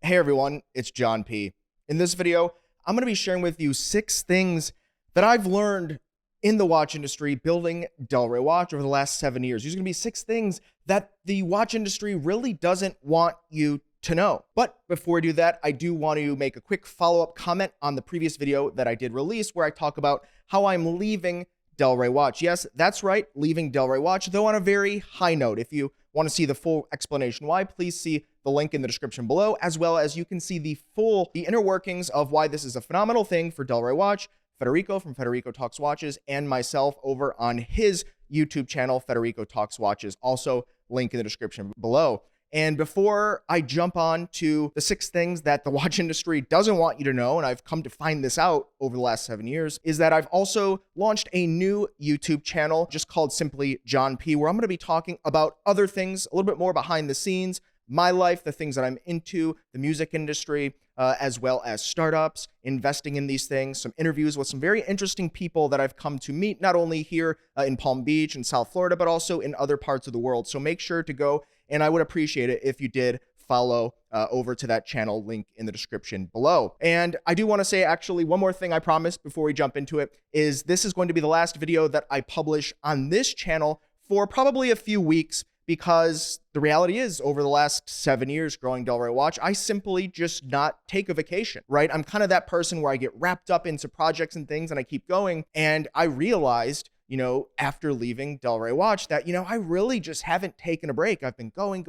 Hey everyone, it's John P. In this video, I'm going to be sharing with you 6 things that I've learned in the watch industry building Delray Watch over the last 7 years. These are going to be 6 things that the watch industry really doesn't want you to know. But before we do that, I do want to make a quick follow-up comment on the previous video that I did release where I talk about how I'm leaving Delray Watch. Yes, that's right, leaving Delray Watch, though on a very high note. If you want to see the full explanation why, please see the link in the description below, as well as you can see the inner workings of why this is a phenomenal thing for Delray Watch, Federico from Federico Talks Watches, and myself over on his YouTube channel, Federico Talks Watches, also link in the description below. And before I jump on to the 6 things that the watch industry doesn't want you to know, and I've come to find this out over the last 7 years, is that I've also launched a new YouTube channel just called simply John P, where I'm going to be talking about other things, a little bit more behind the scenes, my life, the things that I'm into, the music industry, as well as startups, investing in these things, some interviews with some very interesting people that I've come to meet, not only here in Palm Beach and South Florida, but also in other parts of the world. So make sure to go, and I would appreciate it if you did follow over to that channel, link in the description below. And I do want to say actually one more thing I promised before we jump into it, is this is going to be the last video that I publish on this channel for probably a few weeks, because the reality is over the last 7 years growing Delray Watch, I simply just not take a vacation, right? I'm kind of that person where I get wrapped up into projects and things and I keep going. And I realized, after leaving Delray Watch that, I really just haven't taken a break. I've been going.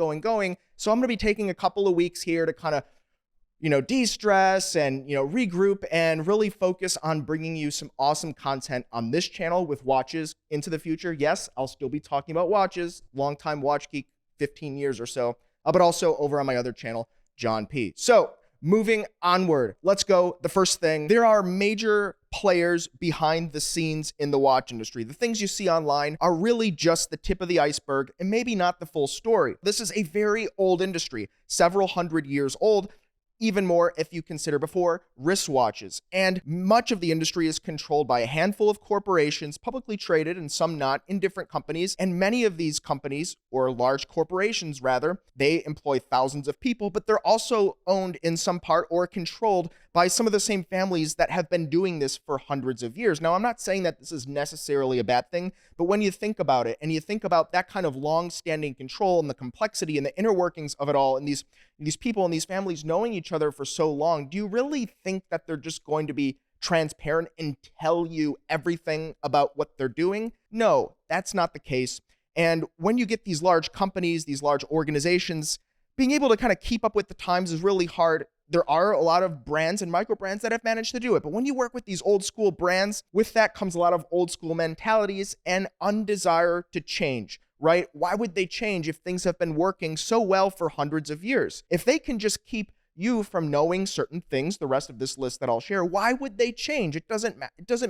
So I'm going to be taking a couple of weeks here to kind of, de-stress and, regroup and really focus on bringing you some awesome content on this channel with watches into the future. Yes, I'll still be talking about watches, longtime watch geek, 15 years or so, but also over on my other channel, John P. So moving onward, let's go. The first thing, there are major players behind the scenes in the watch industry. The things you see online are really just the tip of the iceberg and maybe not the full story. This is a very old industry, several hundred years old. Even more if you consider before wristwatches. And much of the industry is controlled by a handful of corporations, publicly traded and some not, in different companies. And many of these companies, or large corporations rather, they employ thousands of people, but they're also owned in some part or controlled by some of the same families that have been doing this for hundreds of years. Now, I'm not saying that this is necessarily a bad thing, but when you think about it and you think about that kind of long-standing control and the complexity and the inner workings of it all, and these people and these families knowing each other for so long, do you really think that they're just going to be transparent and tell you everything about what they're doing? No, that's not the case. And when you get these large companies, these large organizations, being able to kind of keep up with the times is really hard. There are a lot of brands and micro brands that have managed to do it. But when you work with these old school brands, with that comes a lot of old school mentalities and undesire to change, right? Why would they change if things have been working so well for hundreds of years? If they can just keep you from knowing certain things, the rest of this list that I'll share, why would they change? It doesn't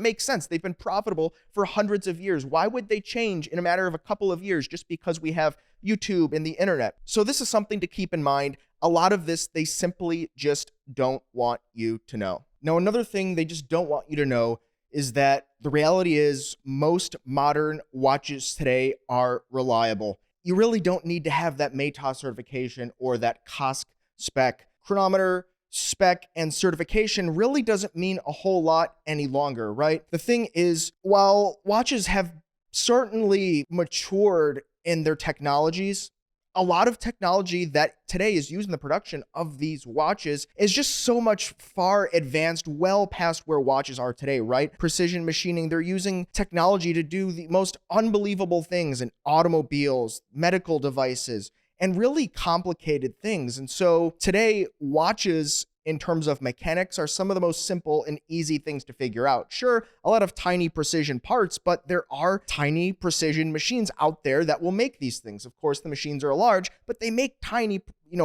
make sense. They've been profitable for hundreds of years. Why would they change in a matter of a couple of years just because we have YouTube and the internet? So this is something to keep in mind. A lot of this, they simply just don't want you to know. Now, another thing they just don't want you to know is that the reality is most modern watches today are reliable. You really don't need to have that METAS certification or that COSC spec. Chronometer, spec, and certification really doesn't mean a whole lot any longer, right? The thing is, while watches have certainly matured in their technologies, a lot of technology that today is used in the production of these watches is just so much far advanced, well past where watches are today, right? Precision machining, they're using technology to do the most unbelievable things in automobiles, medical devices, and really complicated things. And so today, watches in terms of mechanics are some of the most simple and easy things to figure out. Sure, a lot of tiny precision parts, but there are tiny precision machines out there that will make these things. Of course, the machines are large, but they make tiny,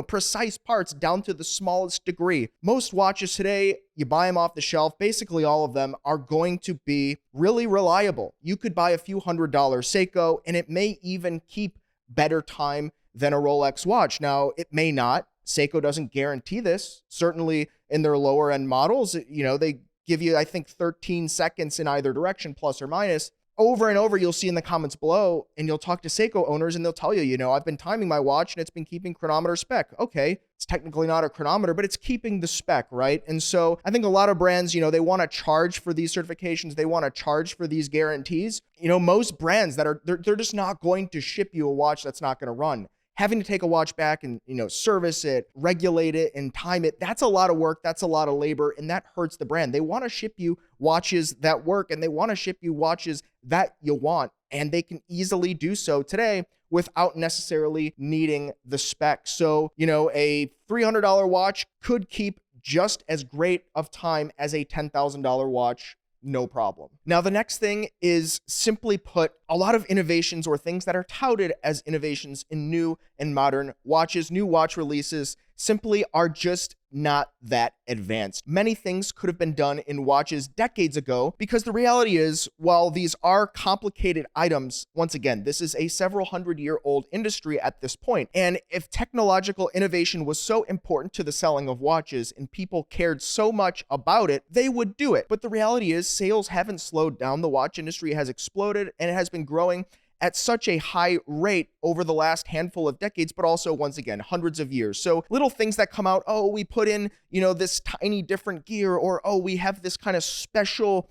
precise parts down to the smallest degree. Most watches today, you buy them off the shelf, basically all of them are going to be really reliable. You could buy a few $100 Seiko and it may even keep better time than a Rolex watch. Now, it may not. Seiko doesn't guarantee this. Certainly in their lower end models, they give you, I think, 13 seconds in either direction, plus or minus. over and over, you'll see in the comments below, and you'll talk to Seiko owners and they'll tell you, I've been timing my watch and it's been keeping chronometer spec. Okay, it's technically not a chronometer, but it's keeping the spec, right? And so I think a lot of brands, they want to charge for these certifications. They want to charge for these guarantees. Most brands they're just not going to ship you a watch that's not going to run. Having to take a watch back and, service it, regulate it, and time it, that's a lot of work, that's a lot of labor, and that hurts the brand. They want to ship you watches that work, and they want to ship you watches that you want, and they can easily do so today without necessarily needing the spec. So, a $300 watch could keep just as great of time as a $10,000 watch. No problem. Now, the next thing is, simply put, a lot of innovations or things that are touted as innovations in new and modern watches, new watch releases, simply are just not that advanced. Many things could have been done in watches decades ago, because the reality is, while these are complicated items, once again, this is a several hundred-year-old industry at this point. And if technological innovation was so important to the selling of watches and people cared so much about it, they would do it. But the reality is, sales haven't slowed down. The watch industry has exploded, and it has been growing at such a high rate over the last handful of decades, but also, once again, hundreds of years. So little things that come out, oh, we put in, this tiny different gear, or, oh, we have this kind of special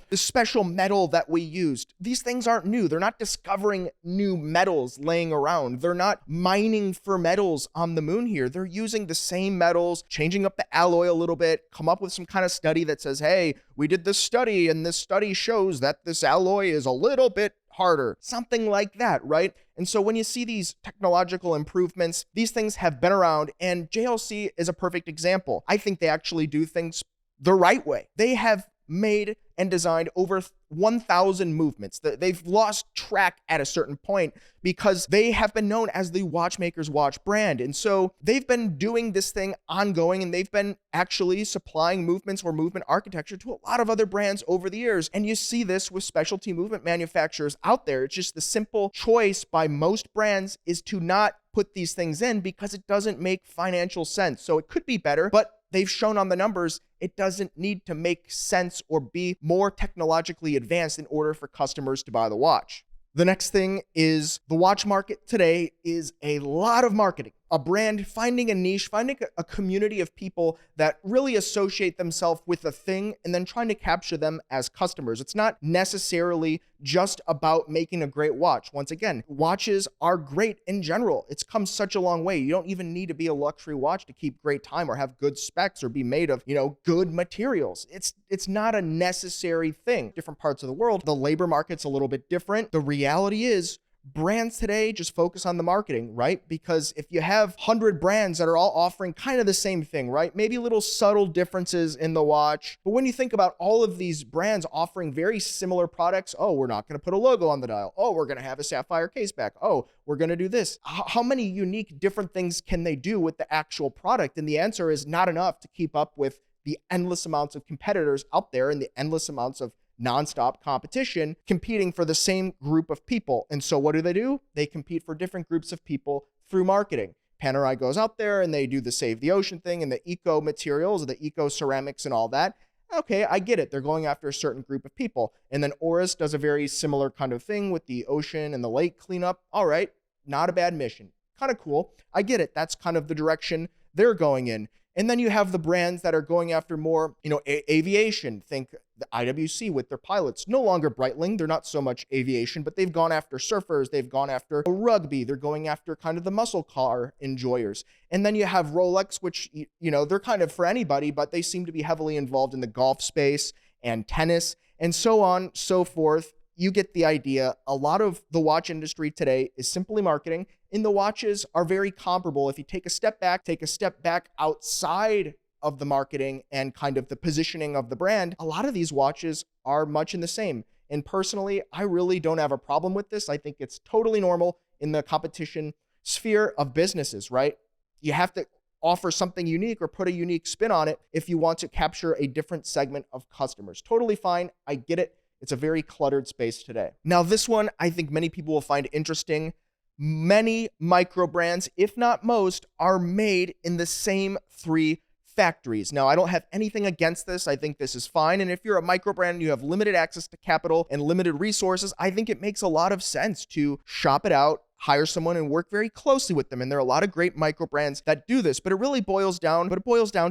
metal that we used. These things aren't new. They're not discovering new metals laying around. They're not mining for metals on the moon here. They're using the same metals, changing up the alloy a little bit, come up with some kind of study that says, hey, we did this study, and this study shows that this alloy is a little bit harder, something like that, right? And so when you see these technological improvements, these things have been around, and JLC is a perfect example. I think they actually do things the right way. They have made and designed over 1,000 movements. They've lost track at a certain point because they have been known as the watchmaker's watch brand. And so they've been doing this thing ongoing, and they've been actually supplying movements or movement architecture to a lot of other brands over the years. And you see this with specialty movement manufacturers out there. It's just the simple choice by most brands is to not put these things in because it doesn't make financial sense. So it could be better, but they've shown on the numbers it doesn't need to make sense or be more technologically advanced in order for customers to buy the watch. The next thing is, the watch market today is a lot of marketing. A brand finding a niche, finding a community of people that really associate themselves with a thing, and then trying to capture them as customers. It's not necessarily just about making a great watch. Once again, watches are great in general. It's come such a long way. You don't even need to be a luxury watch to keep great time or have good specs or be made of, good materials. It's not a necessary thing. Different parts of the world, the labor market's a little bit different. The reality is, brands today just focus on the marketing, right? Because if you have 100 brands that are all offering kind of the same thing, right? Maybe little subtle differences in the watch. But when you think about all of these brands offering very similar products, oh, we're not going to put a logo on the dial. Oh, we're going to have a sapphire case back. Oh, we're going to do this. How many unique different things can they do with the actual product? And the answer is not enough to keep up with the endless amounts of competitors out there and the endless amounts of nonstop competition competing for the same group of people. And so what do? They compete for different groups of people through marketing. Panerai goes out there and they do the Save the Ocean thing and the eco materials, the eco ceramics and all that. Okay, I get it. They're going after a certain group of people. And then Oris does a very similar kind of thing with the ocean and the lake cleanup. All right, not a bad mission. Kind of cool. I get it. That's kind of the direction they're going in. And then you have the brands that are going after more, aviation. Think the IWC with their pilots. No longer Breitling. They're not so much aviation, but they've gone after surfers. They've gone after rugby. They're going after kind of the muscle car enjoyers. And then you have Rolex, which, they're kind of for anybody, but they seem to be heavily involved in the golf space and tennis and so on, so forth. You get the idea. A lot of the watch industry today is simply marketing, and the watches are very comparable. If you take a step back outside of the marketing and kind of the positioning of the brand, a lot of these watches are much in the same. And personally, I really don't have a problem with this. I think it's totally normal in the competition sphere of businesses, right? You have to offer something unique or put a unique spin on it if you want to capture a different segment of customers. Totally fine. I get it. It's a very cluttered space today. Now, this one I think many people will find interesting. Many micro brands, if not most, are made in the same three factories. Now, I don't have anything against this. I think this is fine. And if you're a micro brand and you have limited access to capital and limited resources, I think it makes a lot of sense to shop it out, hire someone, and work very closely with them. And there are a lot of great micro brands that do this, but it boils down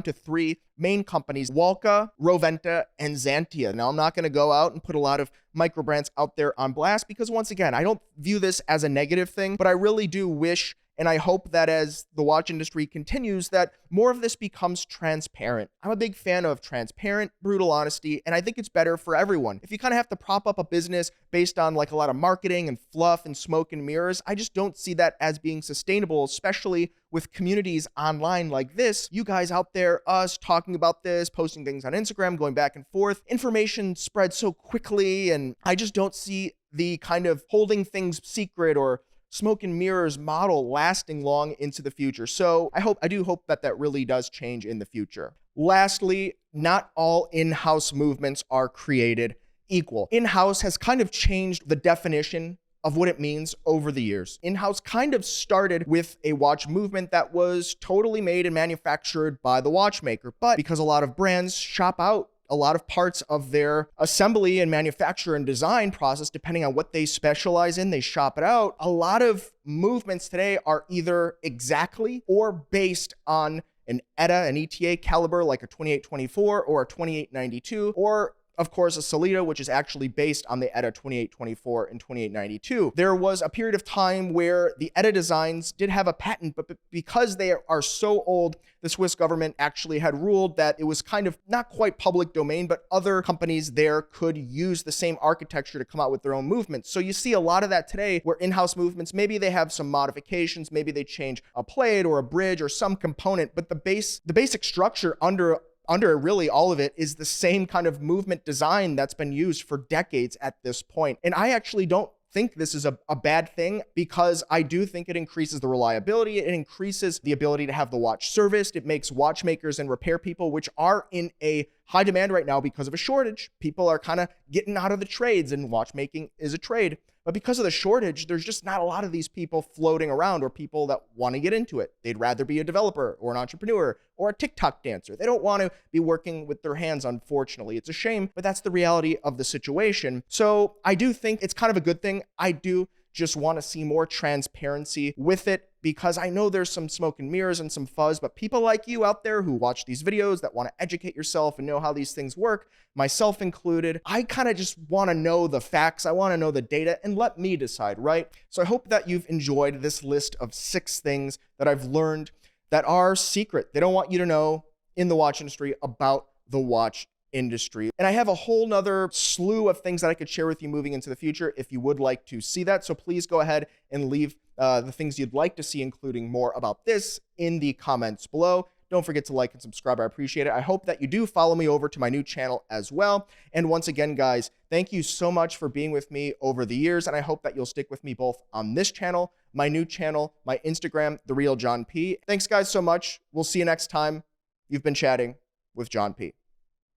to three main companies: Walca, Roventa, and Xantia. Now, I'm not going to go out and put a lot of micro brands out there on blast because, once again, I don't view this as a negative thing, but I really do wish and I hope that as the watch industry continues, that more of this becomes transparent. I'm a big fan of transparent, brutal honesty, and I think it's better for everyone. If you kind of have to prop up a business based on like a lot of marketing and fluff and smoke and mirrors, I just don't see that as being sustainable, especially with communities online like this. You guys out there, us talking about this, posting things on Instagram, going back and forth. Information spreads so quickly, and I just don't see the kind of holding things secret or smoke and mirrors model lasting long into the future. So I do hope that that really does change in the future. Lastly, not all in-house movements are created equal. In-house has kind of changed the definition of what it means over the years. In-house kind of started with a watch movement that was totally made and manufactured by the watchmaker, but because a lot of brands shop out a lot of parts of their assembly and manufacture and design process, depending on what they specialize in, they shop it out. A lot of movements today are either exactly or based on an ETA caliber like a 2824 or a 2892, or of course, a Solita, which is actually based on the ETA 2824 and 2892. There was a period of time where the ETA designs did have a patent, but because they are so old, the Swiss government actually had ruled that it was kind of not quite public domain, but other companies there could use the same architecture to come out with their own movements. So you see a lot of that today where in-house movements, maybe they have some modifications, maybe they change a plate or a bridge or some component, but the basic structure under really all of it is the same kind of movement design that's been used for decades at this point. And I actually don't think this is a bad thing, because I do think it increases the reliability. It increases the ability to have the watch serviced. It makes watchmakers and repair people, which are in a high demand right now because of a shortage. People are kind of getting out of the trades, and watchmaking is a trade. But because of the shortage, there's just not a lot of these people floating around, or people that want to get into it. They'd rather be a developer or an entrepreneur or a TikTok dancer. They don't want to be working with their hands, unfortunately. It's a shame, but that's the reality of the situation. So I do think it's kind of a good thing. I do just want to see more transparency with it, because I know there's some smoke and mirrors and some fuzz, but people like you out there who watch these videos that want to educate yourself and know how these things work, myself included, I kind of just want to know the facts. I want to know the data, and let me decide, right? So I hope that you've enjoyed this list of 6 things that I've learned that are secret. They don't want you to know in the watch industry about the watch industry. And I have a whole nother slew of things that I could share with you moving into the future if you would like to see that. So please go ahead and leave the things you'd like to see, including more about this, in the comments below. Don't forget to like and subscribe. I appreciate it. I hope that you do follow me over to my new channel as well. And once again, guys, thank you so much for being with me over the years. And I hope that you'll stick with me both on this channel, my new channel, my Instagram, The Real John P. Thanks, guys, so much. We'll see you next time. You've been chatting with John P.